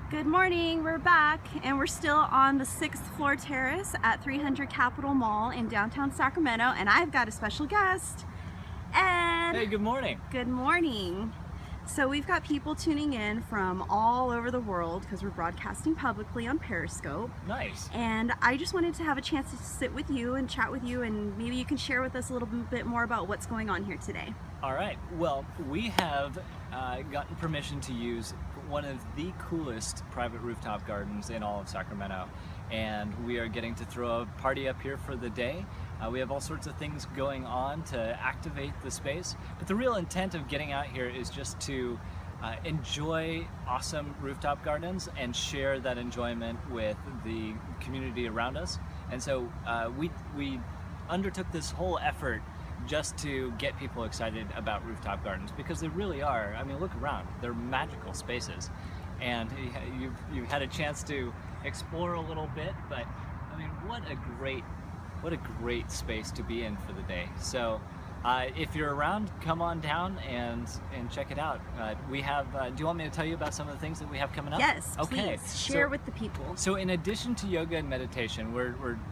Good morning, we're back and we're still on the 6th floor terrace at 300 Capitol Mall in downtown Sacramento, and I've got a special guest, Ed. Hey, good morning. Good morning. So we've got people tuning in from all over the world because we're broadcasting publicly on Periscope. Nice. And I just wanted to have a chance to sit with you and chat with you, and maybe you can share with us a little bit more about what's going on here today. All right, well, we have gotten permission to use one of the coolest private rooftop gardens in all of Sacramento, and we are getting to throw a party up here for the day. We have all sorts of things going on to activate the space, but the real intent of getting out here is just to enjoy awesome rooftop gardens and share that enjoyment with the community around us. And so we undertook this whole effort just to get people excited about rooftop gardens, because they really are. I mean, look around, they're magical spaces, and you've had a chance to explore a little bit, but I mean, what a great space to be in for the day. So if you're around, come on down and check it out. We have, do you want me to tell you about some of the things that we have coming up? Yes, okay. Please share with the people. So in addition to yoga and meditation,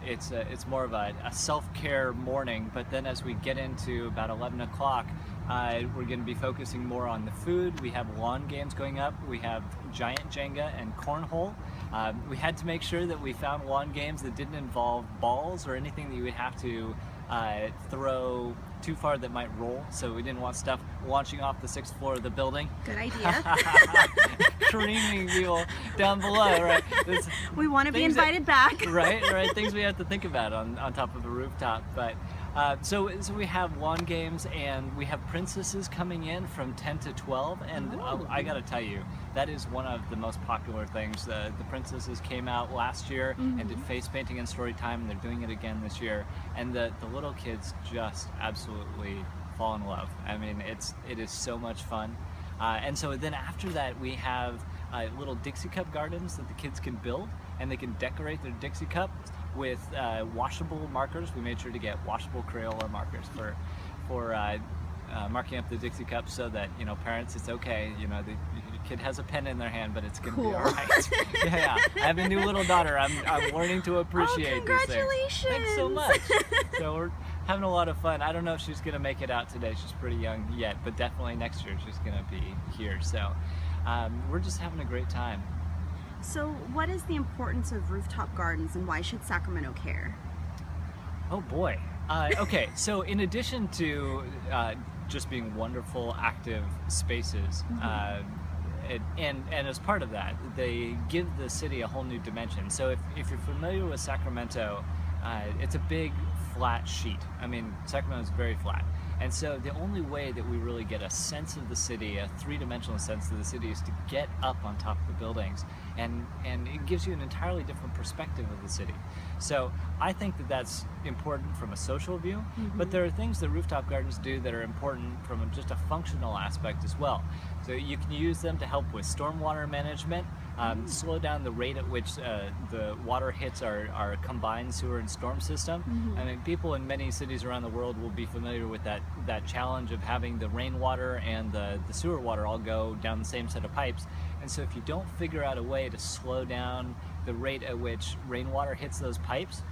it's more of a self-care morning, but then as we get into about 11 o'clock, we're going to be focusing more on the food. We have lawn games going up. We have giant Jenga and cornhole. We had to make sure that we found lawn games that didn't involve balls or anything that you would have to throw too far that might roll, so we didn't want stuff launching off the 6th floor of the building. Good idea. Careening people down below, right? We want to be invited back. Right, things we have to think about on top of a rooftop. But so we have lawn games, and we have princesses coming in from 10 to 12, and I gotta tell you, that is one of the most popular things. The princesses came out last year and did face painting and story time, and they're doing it again this year, and the little kids just absolutely fall in love. I mean, it is so much fun. And so then after that, we have little Dixie cup gardens that the kids can build, and they can decorate their Dixie cups with washable markers. We made sure to get washable Crayola markers for marking up the Dixie cups, so that, you know, parents, it's okay, you know, the kid has a pen in their hand, but it's gonna be all right. Yeah, I have a new little daughter. I'm learning to appreciate these things. Congratulations! Thanks so much. So we're having a lot of fun. I don't know if she's gonna make it out today. She's pretty young yet, but definitely next year she's gonna be here. So we're just having a great time. So what is the importance of rooftop gardens, and why should Sacramento care? Oh boy. Okay, so in addition to just being wonderful, active spaces, and as part of that, they give the city a whole new dimension. So if you're familiar with Sacramento, it's a big flat sheet. I mean, Sacramento is very flat. And so the only way that we really get a sense of the city, a three-dimensional sense of the city, is to get up on top of the buildings. And it gives you an entirely different perspective of the city. So I think that that's important from a social view, but there are things that rooftop gardens do that are important from just a functional aspect as well. So you can use them to help with stormwater management, slow down the rate at which the water hits our combined sewer and storm system. I mean, people in many cities around the world will be familiar with that challenge of having the rainwater and the sewer water all go down the same set of pipes. And so if you don't figure out a way to slow down the rate at which rainwater hits those pipes,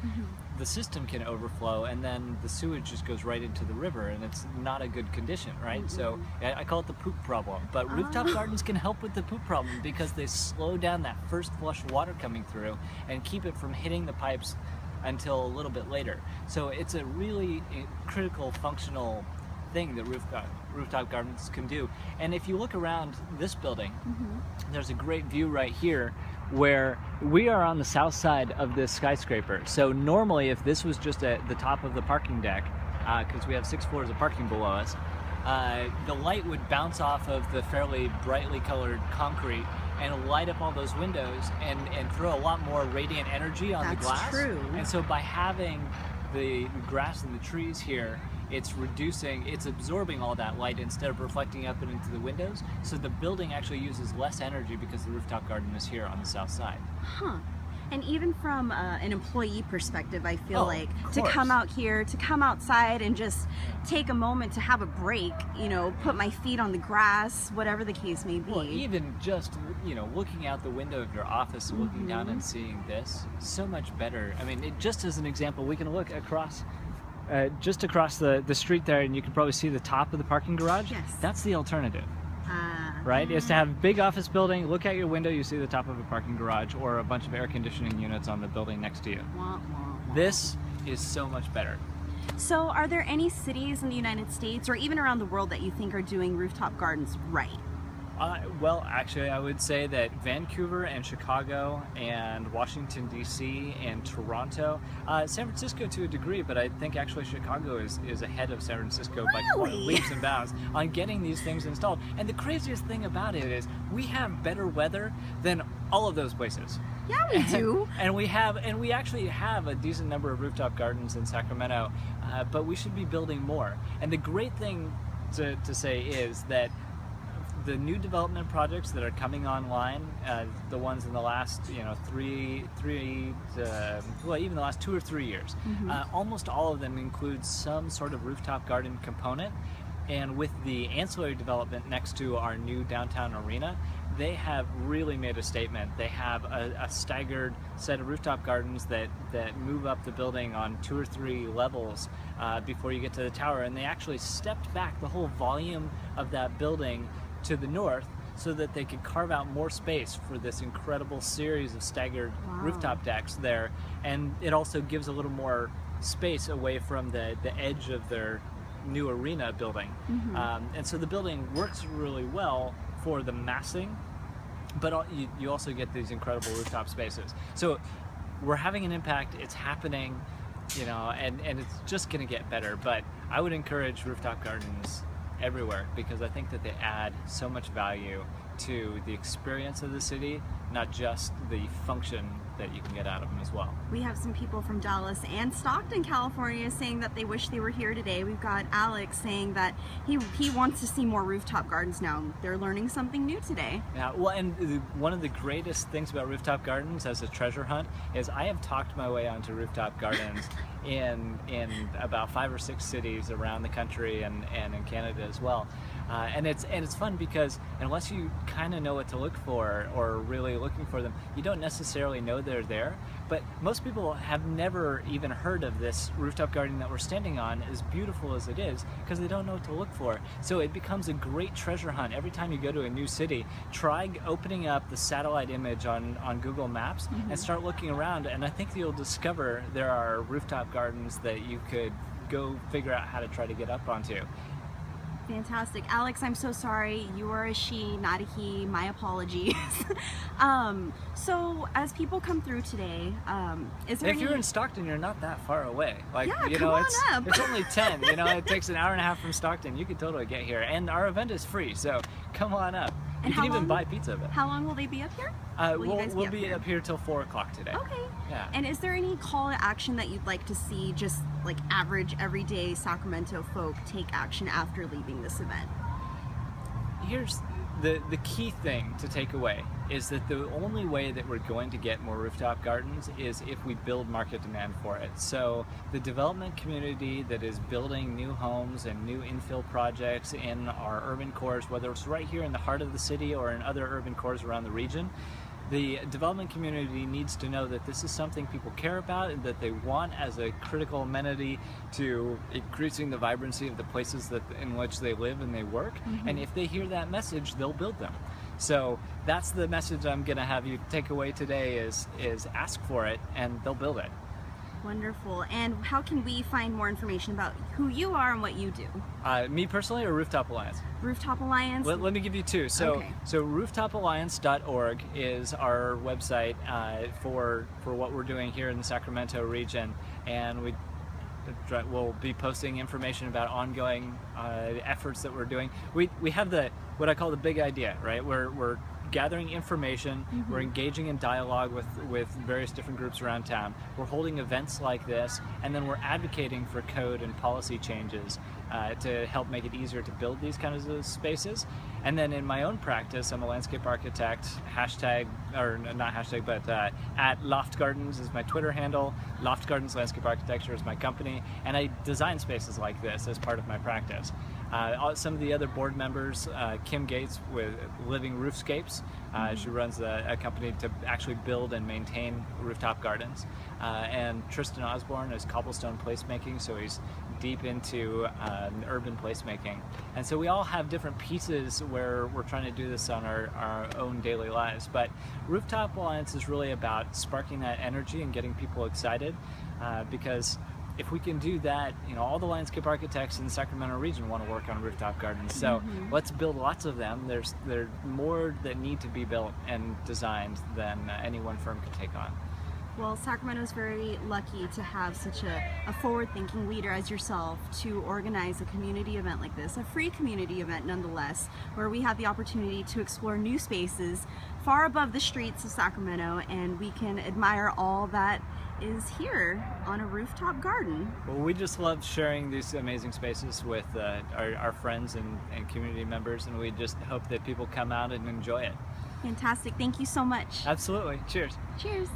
the system can overflow, and then the sewage just goes right into the river, and it's not a good condition, right? So I call it the poop problem. But rooftop gardens can help with the poop problem, because they slow down that first flush of water coming through and keep it from hitting the pipes until a little bit later. So it's a really critical functional thing that rooftop gardens can do. And if you look around this building, there's a great view right here where we are on the south side of this skyscraper. So normally, if this was just at the top of the parking deck, because we have 6 floors of parking below us, the light would bounce off of the fairly brightly colored concrete and light up all those windows and throw a lot more radiant energy on the glass. That's true. And so by having the grass and the trees here, it's absorbing all that light instead of reflecting up and into the windows. So the building actually uses less energy because the rooftop garden is here on the south side. Huh. And even from an employee perspective, I feel Oh, like of to come course. out here, to come outside and just take a moment to have a break, you know, put my feet on the grass, whatever the case may be. Well, even just, you know, looking out the window of your office, looking down and seeing this, so much better. I mean, just as an example, we can look across, just across the street there, and you can probably see the top of the parking garage. Yes. That's the alternative, right? Is to have a big office building, look out your window, you see the top of a parking garage or a bunch of air conditioning units on the building next to you. Wah, wah, wah. This is so much better. So are there any cities in the United States or even around the world that you think are doing rooftop gardens right? Well, actually, I would say that Vancouver and Chicago and Washington, D.C. and Toronto, San Francisco to a degree, but I think actually Chicago is ahead of San Francisco by Really? leaps and bounds on getting these things installed. And the craziest thing about it is we have better weather than all of those places. Yeah, we do. And we actually have a decent number of rooftop gardens in Sacramento, but we should be building more. And the great thing to say is that the new development projects that are coming online, the ones in the last, you know, even the last 2 or 3 years, almost all of them include some sort of rooftop garden component. And with the ancillary development next to our new downtown arena, they have really made a statement. They have a staggered set of rooftop gardens that move up the building on 2 or 3 levels before you get to the tower. And they actually stepped back the whole volume of that building to the north so that they could carve out more space for this incredible series of staggered rooftop decks there. And it also gives a little more space away from the edge of their new arena building. And so the building works really well for the massing, but you also get these incredible rooftop spaces. So we're having an impact, it's happening, you know, and it's just gonna get better. But I would encourage rooftop gardens everywhere because I think that they add so much value to the experience of the city, not just the function that you can get out of them as well. We have some people from Dallas and Stockton, California saying that they wish they were here today. We've got Alex saying that he wants to see more rooftop gardens now. They're learning something new today. Yeah, well, and one of the greatest things about rooftop gardens as a treasure hunt is I have talked my way onto rooftop gardens in about 5 or 6 cities around the country and in Canada as well. And it's fun because unless you kind of know what to look for or are really looking for them, you don't necessarily know they're there. But most people have never even heard of this rooftop garden that we're standing on, as beautiful as it is, because they don't know what to look for. So it becomes a great treasure hunt. Every time you go to a new city, try opening up the satellite image on Google Maps and start looking around, and I think you'll discover there are rooftop gardens that you could go figure out how to try to get up onto. Fantastic. Alex, I'm so sorry. You are a she, not a he. My apologies. So as people come through today, is there If you're in Stockton, you're not that far away. Like, Yeah, you come know, on it's up. it's only 10. You know, it takes an hour and a half from Stockton. You could totally get here, and our event is free. So come on up. And You can how even long- buy pizza. But How long will they be up here? Will you guys we'll be be up up here till 4 o'clock today. Okay. Yeah. And is there any call to action that you'd like to see just like average, everyday Sacramento folk take action after leaving this event? Here's the key thing to take away is that the only way that we're going to get more rooftop gardens is if we build market demand for it. So the development community that is building new homes and new infill projects in our urban cores, whether it's right here in the heart of the city or in other urban cores around the region, the development community needs to know that this is something people care about and that they want as a critical amenity to increasing the vibrancy of the places in which they live and they work. And if they hear that message, they'll build them. So that's the message I'm going to have you take away today is ask for it and they'll build it. Wonderful. And how can we find more information about who you are and what you do? Me personally or Rooftop Alliance? Rooftop Alliance? Let me give you two. So, Okay. so rooftopalliance.org is our website for what we're doing here in the Sacramento region, and we'll be posting information about ongoing efforts that we're doing. We have what I call the big idea, right? We're gathering information, we're engaging in dialogue with various different groups around town, we're holding events like this, and then we're advocating for code and policy changes to help make it easier to build these kinds of spaces. And then in my own practice, I'm a landscape architect, hashtag, or not hashtag, but at Loft Gardens is my Twitter handle, Loft Gardens Landscape Architecture is my company, and I design spaces like this as part of my practice. Some of the other board members, Kim Gates with Living Roofscapes, she runs a company to actually build and maintain rooftop gardens, and Tristan Osborne is Cobblestone Placemaking, so he's deep into urban placemaking. And so we all have different pieces where we're trying to do this on our own daily lives, but Rooftop Alliance is really about sparking that energy and getting people excited, because if we can do that, you know, all the landscape architects in the Sacramento region want to work on rooftop gardens. So let's build lots of them. There are more that need to be built and designed than any one firm can take on. Well, Sacramento is very lucky to have such a forward-thinking leader as yourself to organize a community event like this, a free community event nonetheless, where we have the opportunity to explore new spaces far above the streets of Sacramento, and we can admire all that is here on a rooftop garden. Well, we just love sharing these amazing spaces with our friends and community members, and we just hope that people come out and enjoy it. Fantastic. Thank you so much. Absolutely. Cheers. Cheers.